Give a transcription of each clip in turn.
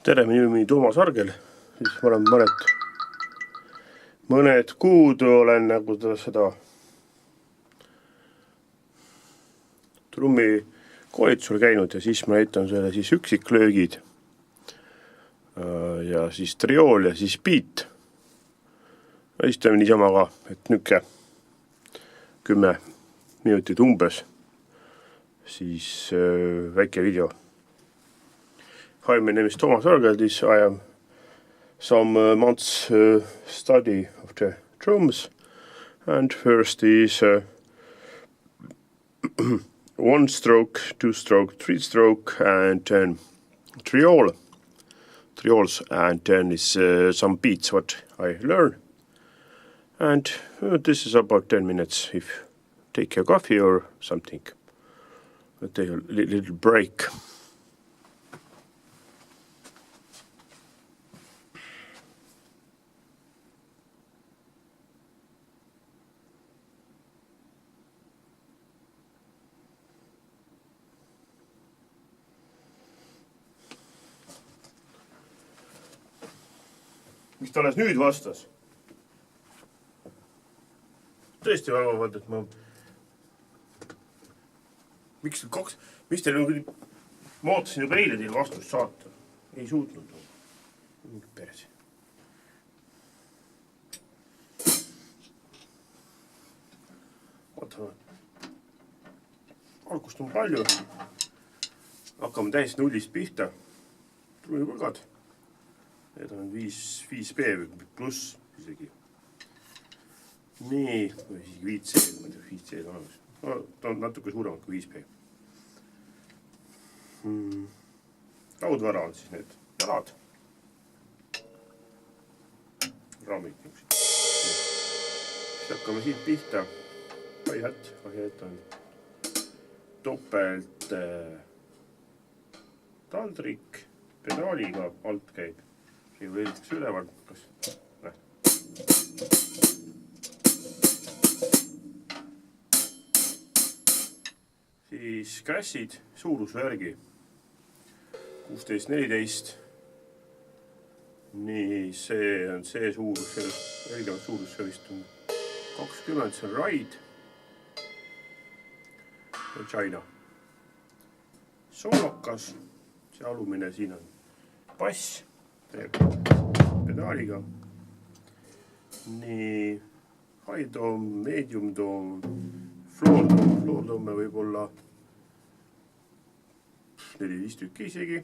Tere, minu nimi Toomas Argel, siis ma olen mõned kuud olen nagu seda trummi koolitusel käinud ja siis ma näitan selle siis üksiklöögid ja siis triool ja siis beat. Ja siis teeme niisama ka, et nükke 10 minutit umbes, siis väike video. Hi, my name is Toomas Argel. I am some months study of the drums. And first is 1 stroke, 2 stroke, 3 stroke, and then triols, and then is some beats what I learn. And this is about 10 minutes if take a coffee or something. Take a little break. Mis ta alles nüüd vastas? Tõesti väga vabalt, et ma... Mis teil on küll... Ma ootasin juba eile teil vastust saata. Ei suutnud. Mingi persi. Ootame. Algust on palju. Hakkame täiesti nullist pihta. Trumipulgad. Need on 5B pluss isegi. Nii, või isegi 5C on olemas. No, ta on natuke suuremad kui 5B. Raudvara on siis need jalad. Raamid. Siis hakkame siit pihta. Hi-hat on topelt taldrik. Pedaaliga alt käib. Siin võetakse üleval, kas näh. Siis crashid suuruse järgi 16-14. Nii, see on see suurus, erinevad suurus, see vist on 20, see on Ride ja China. Soolokas, see alumine siin on bass. Pedaaliga. Nii, high tom, medium tom, floor tomme võib olla 4-5 tükki isegi.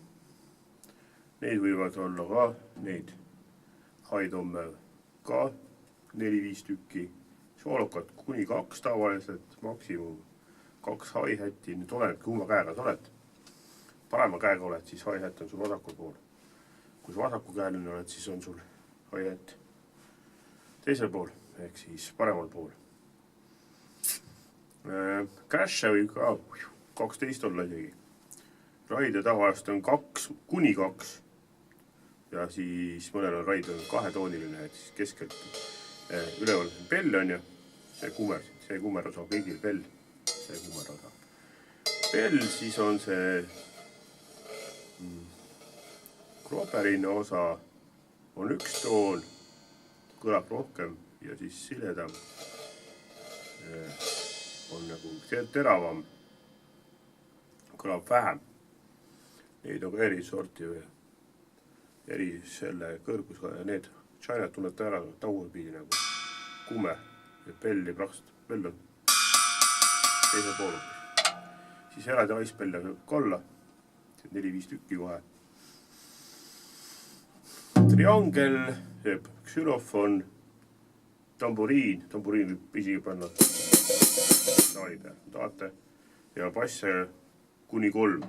Neid võivad olla ka, neid high tomme ka 4-5 tükki. Soolokat kuni 2 tavaliselt, maksimum 2 hi-hatti, nüüd oleneb, kumma käega sa oled. Parema käega oled, siis hi-hat on sul vasakul pool. Kui sa vasakukäeline oled, siis on sul hi-hat teisel pool, ehk siis paremal pool. Crash'e võib ka 12 olla isegi. Raide tavaliselt on 2 kuni 2 ja siis mõnel on raide on 2-tooniline, et siis keskelt üleval pell on ju, see kumer osa, kõigil pell, see kumer osa. Pell siis on see Kroperine osa on 1 toon, kõlab rohkem ja siis siledam on nagu teravam, kõlab vähem. Neid on ka eri sorti või eri selle kõrgusega ja need China tunnete ära tagurpidi nagu kume ja pelli praktiliselt, pell on teise pool. Siis eraldi aispelle võib olla, 4-5 tükki kohe. Triangel, ksülofon, tamburiin võib isegi panna taali peal, tahate, ja basse kuni 3, ma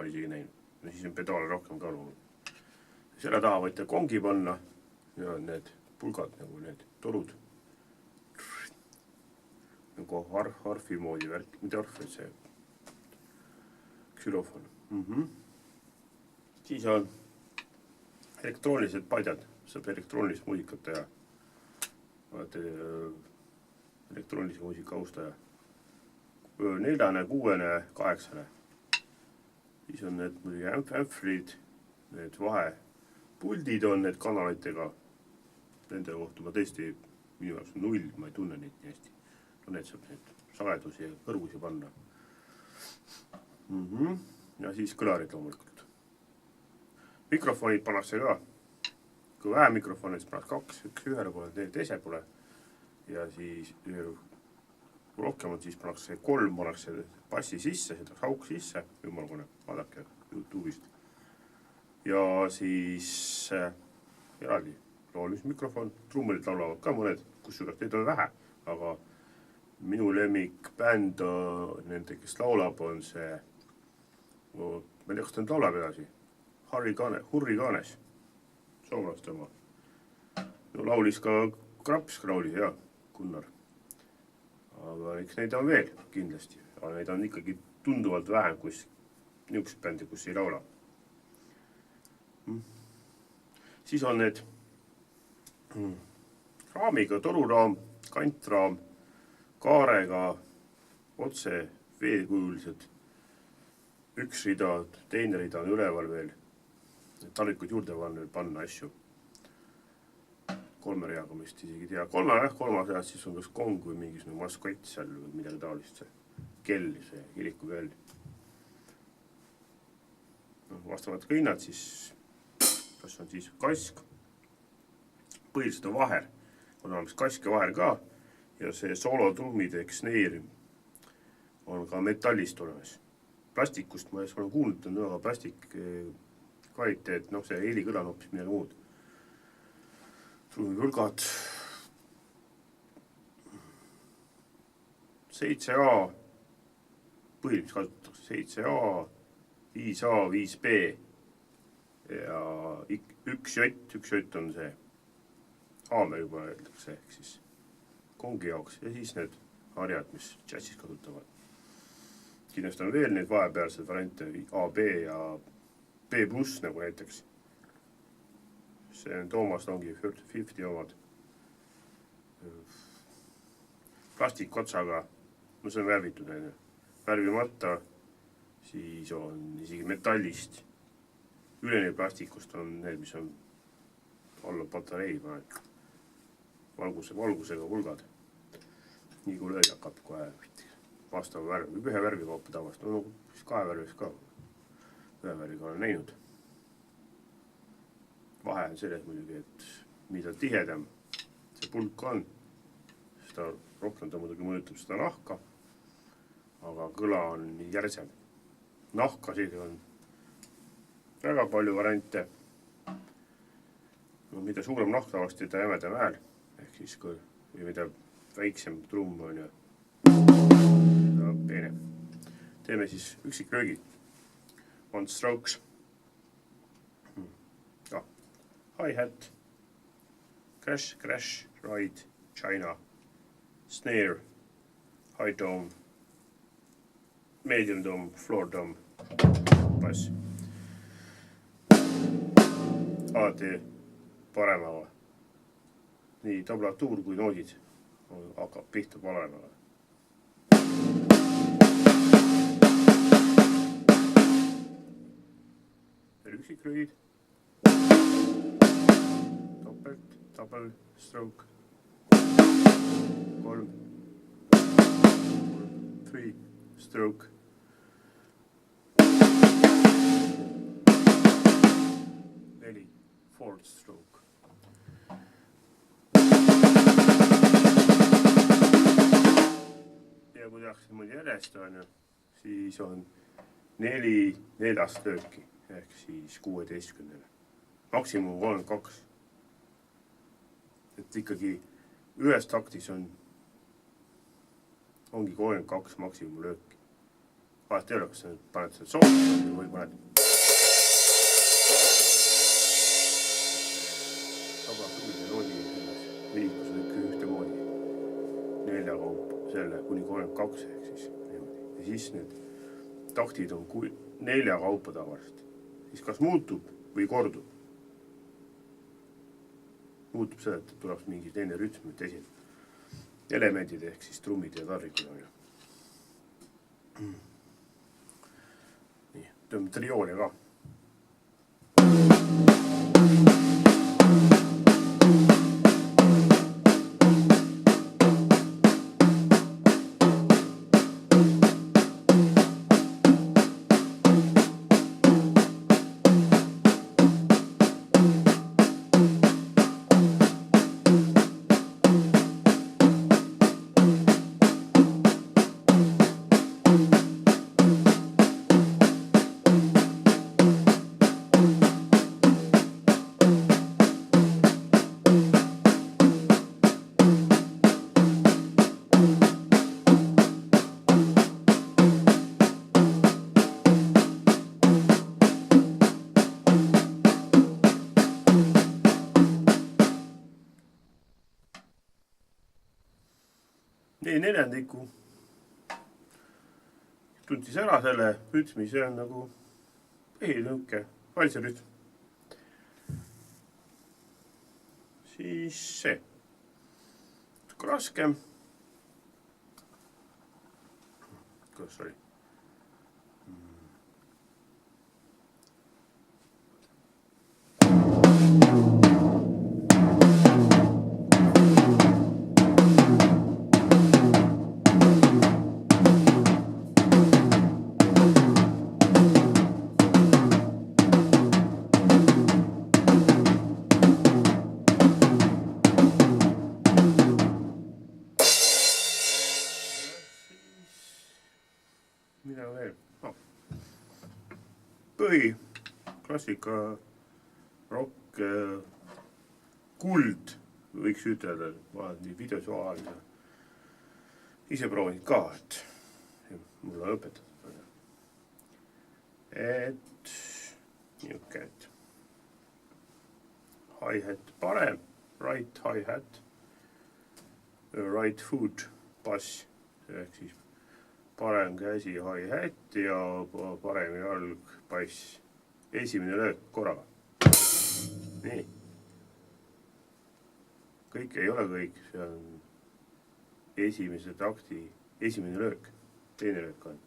olen isegi näinud, ja siis on pedaal rohkem ka loonud. Selle taha võite kongi panna, ja need pulgad, nagu need torud, nagu harfi moodi värk, mitte harf, et see ksülofon. Siis on elektroonilised padjad, saab elektroonilist muusikat teha. Vaate elektroonilise muusika austaja. 4, 6, 8. Siis on need muidugi ämpfrid, need vahepuldid on need kanalitega. Nende kohta ma tõesti, minu jaoks on 0, ma ei tunne neid nii hästi. No need saab neid sagedusi ja kõrgusi panna. Ja siis kõlarid loomulikult. Mikrofonid pannakse ka. Kui vähe mikrofone, siis pannakse 2, üks ühele poole, teise poole. Ja siis kui rohkem on, siis pannakse 3, pannakse bassi sisse, seda hauk sisse, ümmargune, vaadake YouTube'ist. Ja siis eraldi loomismikrofon, trummelid laulavad ka mõned, kusjuures neid on vähe, aga minu lemmikbänd nende, kes laulab, on see, ma ei tea, kas ta nüüd laulab edasi, Hurri Kaanes, soomlaste oma. No, laulis ka Kraps, laulis, jah, Gunnar. Aga eks neid on veel kindlasti, aga neid on ikkagi tunduvalt vähem kui niisugused bändi, kus ei laula. Siis on need raamiga, toruraam, kantraam, kaarega, otse veekujulised. Üks rida, teine rida on üleval veel. Talikuid juurde panna asju. 3 reaga ma vist isegi tea. 3 reas siis on kas kong või mingisugune maskott seal või midagi taolist. Kell, see kiliku kell. Vastavad ka hinnad siis, kas on siis kask. Põhiliselt on vaher. On olemas kask ja vaher ka. Ja see soolotummide snare on ka metallist olemas. Plastikust ma olen kuulnud, aga plastik kvaliteet, see heli kõla on hoopis midagi muud. Trummipulgad 7A, põhiliselt kasutatakse 7A, 5A, 5B ja 1J on see haamer juba öeldakse, ehk siis kongi jaoks ja siis need harjad, mis džassis kasutavad. Kindlasti on veel neid vahepealsed variante AB ja B+, nagu näiteks. See on Toomas Longi 50 omad. Plastikotsaga, see on värvitud, värvimata, siis on isegi metallist. Üleni plastikust on need, mis on alla patarei valgusega pulgad. Nii kui lööd hakkab kohe vastav värv, ühe värvi kaupa tavast, siis 2 värvis ka. Ühe värviga olen näinud. Vahe on selles muidugi, et mida tihedam see pulk on, seda rohkem ta muidugi mõjutab seda nahka, aga kõla on järsem. Nahkasid on väga palju variante. Mida suurem nahk tavasti, ta jämedam hääl, ehk siis või mida väiksem trumm on ja peene. Teeme siis üksikröögi. On strokes. Hi-hat, crash, crash, ride, China, snare, high dome, medium dome, floor dome, bass. Alati paremaga. Nii tablatuur kui noodid hakkab pihta paremaga. Üksikröögid. Double stroke 3 stroke 4 fourth stroke. Ja kui tehakse niimoodi järjest siis on 4 neljast lööki ehk siis 16. Maksimum 32. Et ikkagi ühes taktis ongi 32 maksimum lööki. Vahet ei ole, kas sa paned seda soovist või paned tablatuuri noodi viikus on ikka ühtemoodi 4 kaupa, selle kuni 32 ehk siis niimoodi. Ja siis need taktid on 4 kaupa tavaliselt. Siis kas muutub või kordub. Muutub seda, et tuleb mingi teine rütm, et teised elemendid ehk siis trummid ja tarrikud on. Nii, tõmbame triooli ka. neljandiku. Tuntis ära selle rütmi, see on nagu põhilõuke, valserütm. Siis see. Natuke raskem. Kuidas oli? Mida veel? Põhi, klassika, rock, kuld, võiks ütelda, ma olen nii videos vahel ise proovinud ka, et mulle on õpetatud. Et niuke, et hi-hat parem, right hi-hat, right foot bass, ehk siis parem käsi hi-hat ja parem jalg bass. Esimene löök korraga. Nii. Kõik ei ole kõik, see on esimese takti esimene löök. Teine löök on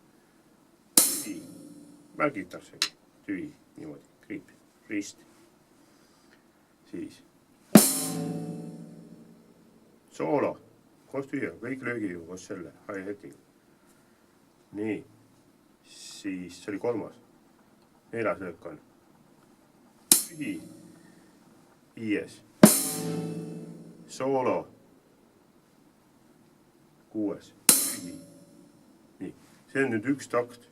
tühi. Märgitaksegi tühi, niimoodi, kriip, rist. Siis soolo, koos tühja, kõik löögiga koos selle hi-hatiga. Nii, siis see oli kolmas. Neljas löök on tühi, viies, soolo, kuues, tühi. Nii, see on nüüd üks takt.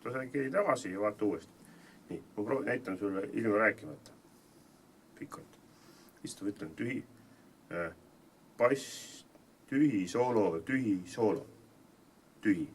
Tase käi tagasi ja vaata uuesti. Nii, ma näitan sulle ilma rääkimata. Pikalt. Istu ütlen tühi, bass, tühi, soolo, tühi, soolo, tühi.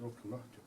Rohkem lahti.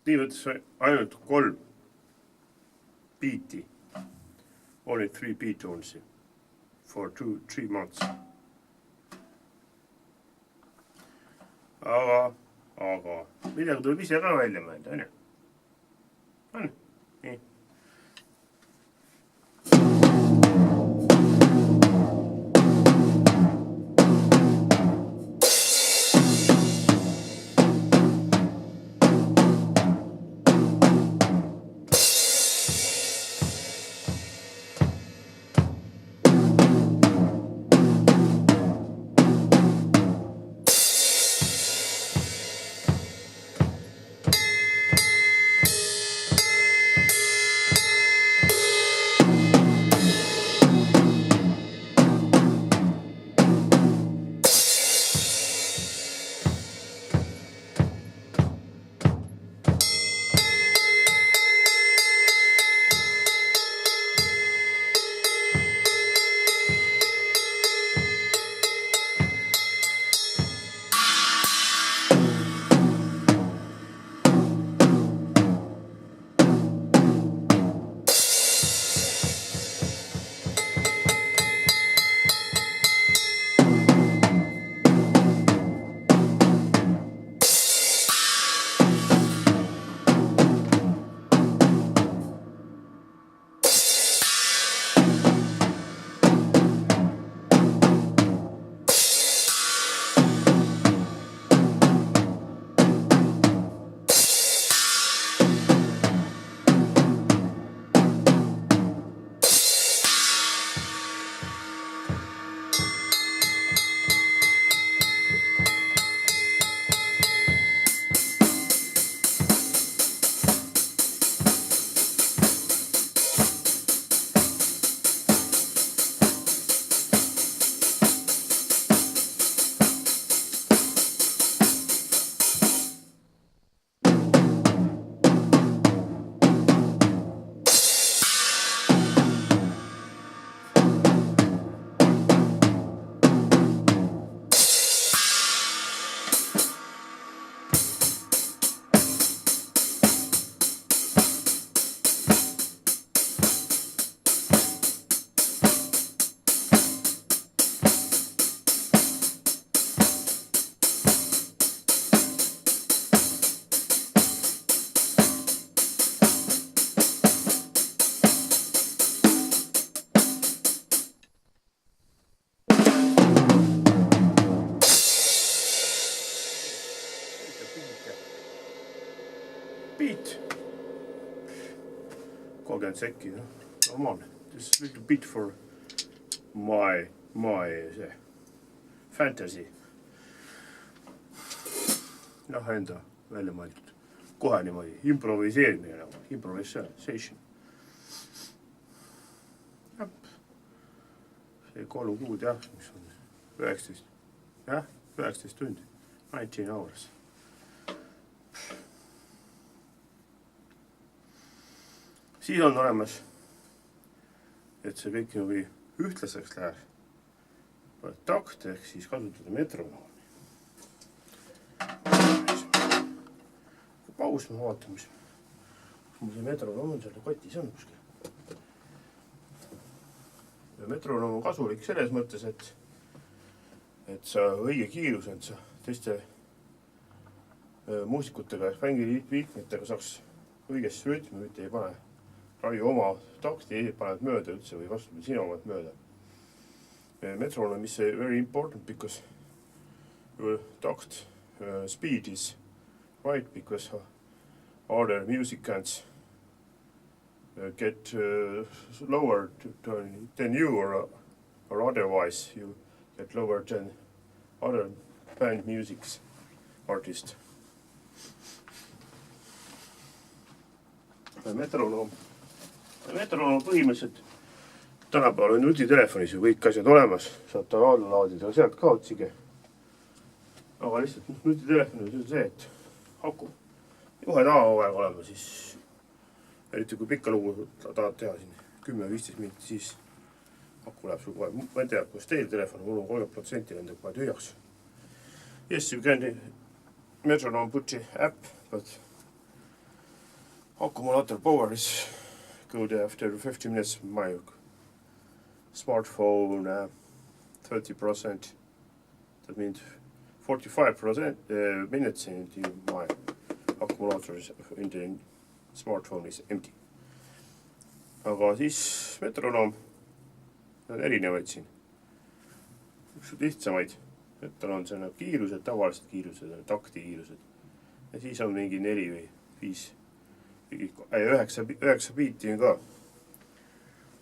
Nii võttes ainult 3 beati. Only 3 beat tones for 3 months. aga midagi tuleb ise ka välja mõelda, on ju? On? Nii. Beat. 30 sekki, noh, normaalne. Just a little bit for my see, fantasy. Noh, enda välja mõeldud. Kohe niimoodi, improviseerimine nagu, improvisation. See 3 kuud, jah, mis on 19, jah, 19 tundi, 19 hours. Siis on olemas, et see kõik nagu ühtlaseks läheb. Takt ehk siis kasutada metronoomi. Paus ma vaatan, mis mul see metronoom on selle kotis on kuskil. Ja metronoom on kasulik selles mõttes, et sa õige kiirus on sa teiste muusikutega, bändi liikmetega saaks õigesse rütmi, mitte ei pane raiu oma takti, paned mööda üldse või vastu sina omad mööda. Metronoom is very important because your tact speed is right because other musicians get lower than you or otherwise you get lower than other band music artists. Metronoom põhimõtteliselt tänapäeval on nutitelefonis ju kõik asjad olemas, saad ta alla laadida sealt ka otsige. Aga lihtsalt nutitelefonis on see, et hakkub juhe taha aeg olema, siis eriti kui pikka lugu tahad teha siin 10-15 minutit, siis haku läheb sul kohe. Ma ei tea, kus teil telefon, mul on 30% lendab kohe tühjaks. Yes, you can Metronoom put the app, but accumulator power is good after 50 minutes. My smartphone 30%. That means 45% minutes into my accumulator in the smartphone is empty. Aga siis metronoom on erinevaid siin. Üks lihtsamaid. Metronoom see on kiirused, tavalised kiirused, takti kiirused. Ja siis on mingi 4 või 5, 9 biiti on ka.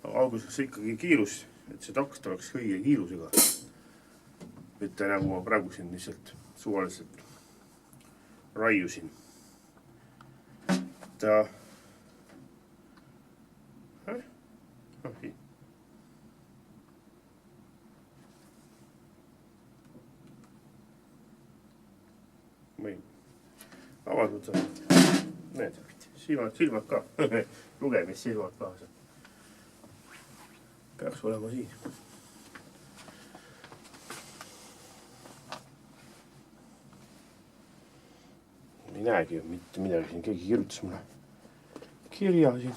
Aga alguseks ikkagi kiirus, et see takt oleks kõige kiirusega. Mitte nagu ma praegu siin lihtsalt suvaliselt raiusin. Ta avaldud need silmad ka. Lugemissilmad kaasa. Peaks olema siin. Ei näegi mitte midagi siin. Keegi kirjutas mulle kirja siin.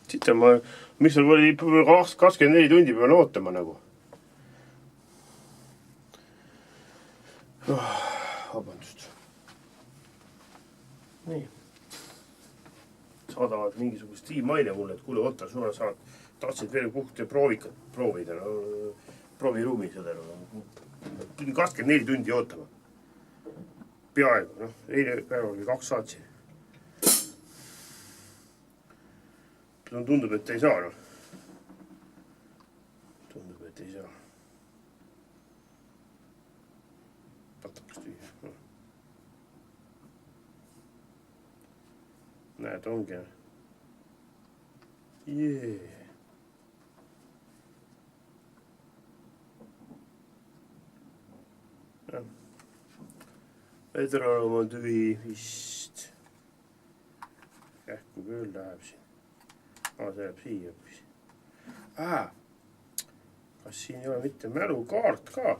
Sitten mis oli 24 tundi pean ootama nagu. Vabandust. Nii. Saadavad mingisugust emaili mulle, et kuule, oota, sulle saad. Tahtsid veel puhti proovikat proovida. Prooviruumi seda. 24 tundi ootama. Peaaegu. Eile päeval 2 saatsi. Tundub, et ei saa. Tundub, et ei saa. Patakas tühja. Näed, ongi. Jee. Vedranom on tühi vist. Kähku küll läheb siin. See jääb siia õppis. Kas siin ei ole mitte mälukaart ka?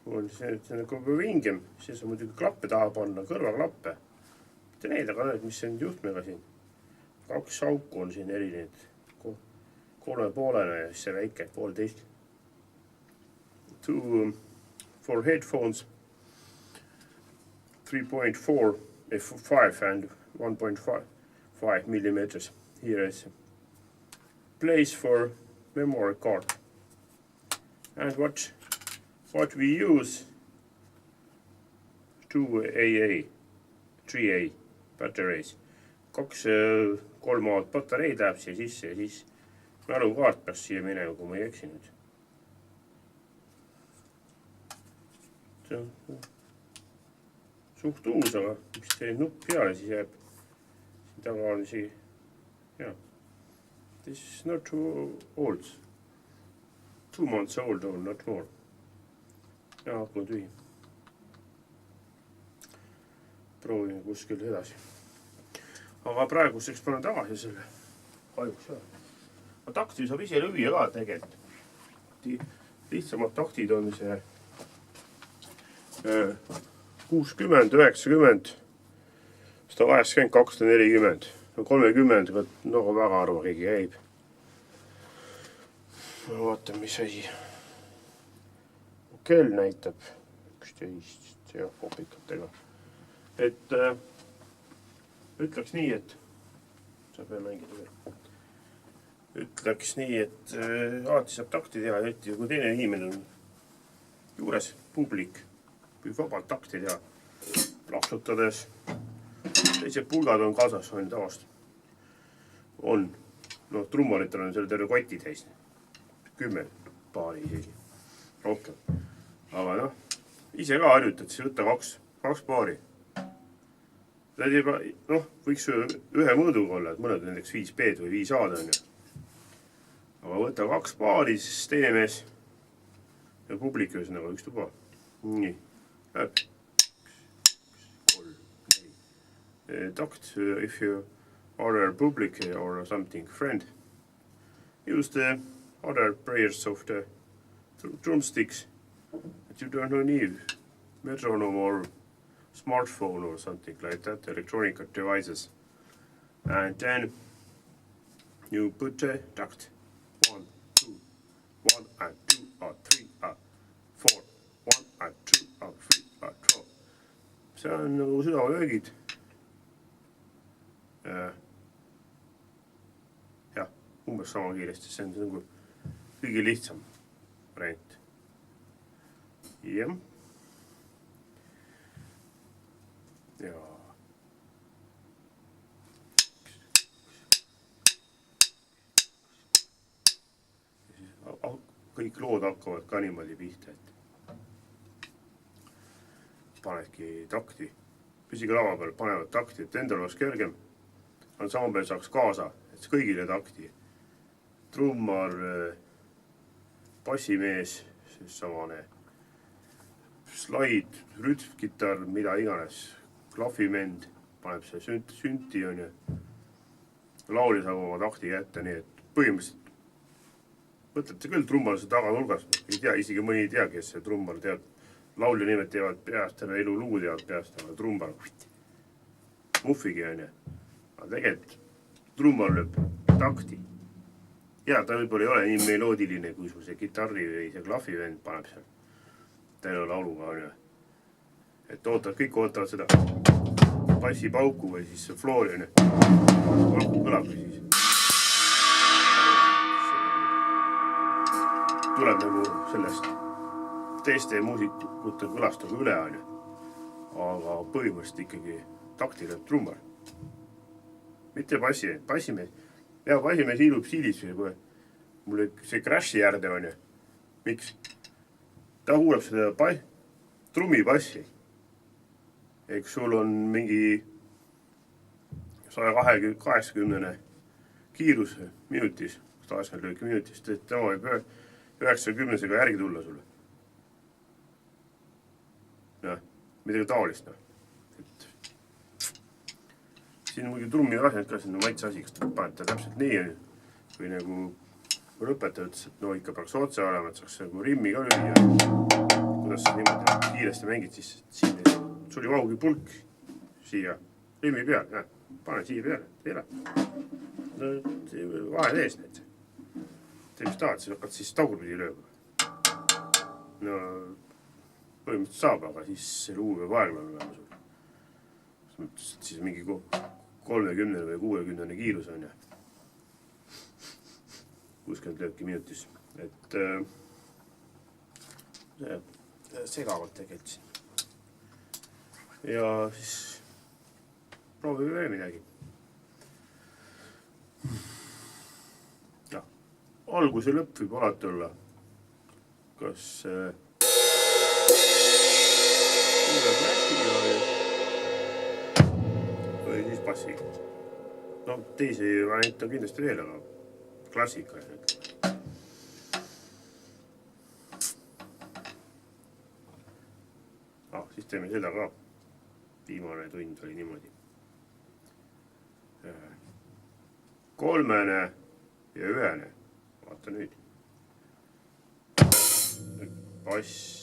Mul on see nagu vingem. Siis on muidugi klappe taha panna, kõrvaklappe. Mitte neid, aga need, mis on juhtmega siin. 2 auku on siin erinevad. 3,5 ja siis see väike 1,5. For headphones 3.4 F5 and 1.5 millimeters. Here is place for memory card. And what we use 2 AA, 3A batteries. 2-3 patareid läheb siia sisse ja siis mälukaart peaks siia minema, kui ma ei eksi nüüd. See on suht uus, aga üks selline nupp peale, siis jääb siin taga on isegi. Yeah, this is not too old. 2 months old or not more. Ja, hakkun tühi. Proovime kuskil edasi. Aga praeguseks panen tagasi selle hajuks. Takti saab ise lüüa ka tegelikult. Lihtsamad taktid on see 60, 90, 180, 240. 30, nagu väga arva keegi käib. Ma vaatan, mis asi. Kell näitab 11 ja kopikatega. Et ütleks nii, et sa pead mängida veel. Ütleks nii, et alati saab takti teha, eriti kui teine inimene on juures publik, kui vabalt takti teha, plaksutades. Teised pulgad on kaasas, on tavast. On. No, trummaritel on seal terve koti täis. 10 paari isegi. Rohkem. Aga ise ka harjutad, siis võtta 2 paari. Võiks ühe mõõduga olla, et mõned näiteks 5B-d või 5A-d on ju. Aga võtta 2 paari, siis teine mees ja publik ühesõnaga üks tuba. Nii. Takt, if you order public or something friend, use the other prayers of the drumsticks. But you don't need metronome or smartphone or something like that, electronic devices. And then you put the takt 1, 2, 1 and 2 or 3 or 4, 1 and 2 or 3 or 4. See on nagu südamelöögid. Jah, umbes sama kiiresti, see on nagu kõige lihtsam variant. Jah. Ja. Kõik lood hakkavad ka niimoodi pihta, et panedki takti. Püsige lava peal, panevad takti, et endal oleks kergem. Ansambel saaks kaasa, et kõigile takti. Trummar, bassimees, siis samane slaid, rütmkitarr, mida iganes, klahvimend, paneb see sünti on ja laulja saab oma takti kätte, nii et põhimõtteliselt mõtlete küll trummarlase taganurgas, ei tea, isegi mõni ei tea, kes see trummar teab. Laulja nimed teevad peast, terve elu luu teevad peast, aga trummar muffigi on ja. Aga tegelikult trummar lööb takti. Ja ta võib-olla ei ole nii meloodiline, kui sul see kitarri või see klahvivend paneb seal terve lauluga on ja. Et kõik ootavad seda bassipauku või siis see floori on ja. Kõlab või siis. Tuleb nagu sellest teiste muusikute kõlast nagu üle on. Aga põhimõtteliselt ikkagi takti lööb trummar. Mitte bassimees. Ja bassimees ilub stiilis või mul see Crashi äärde on. Miks? Ta kuuleb seda trummipassi. Eks sul on mingi 180 kiirus minutis, 180 lööki minutis, et tema võib 90-sega järgi tulla sulle. Ja, midagi taolist. Siin on muidugi trummi asjad ka, siin on maitse asi, kas ta panete täpselt nii on. Või nagu õpetaja ütles, et no ikka peaks otse olema, et saaks nagu rimmi ka lüüa. Kuidas sa niimoodi kiiresti mängid, siis siin sul ei mahugi pulk siia rimmi peale. Pane siia peale, teele. No vahed ees näiteks. Mis tahad, siis hakkad siis tagurpidi lööma. No, põhimõtteliselt saab, aga siis see luu peab aeglane olema sul. Siis mingi 30 või 60 kiirus on ja 60 lööki minutis. Et segavalt tegelikult siin. Ja siis proovime veel midagi. Algus ja lõpp võib alati olla. Kas või siis bassi. No teisi variante on kindlasti veel, aga klassika. Siis teeme seda ka. Viimane tund oli niimoodi. 3 ja 1. Vaata nüüd. Bass.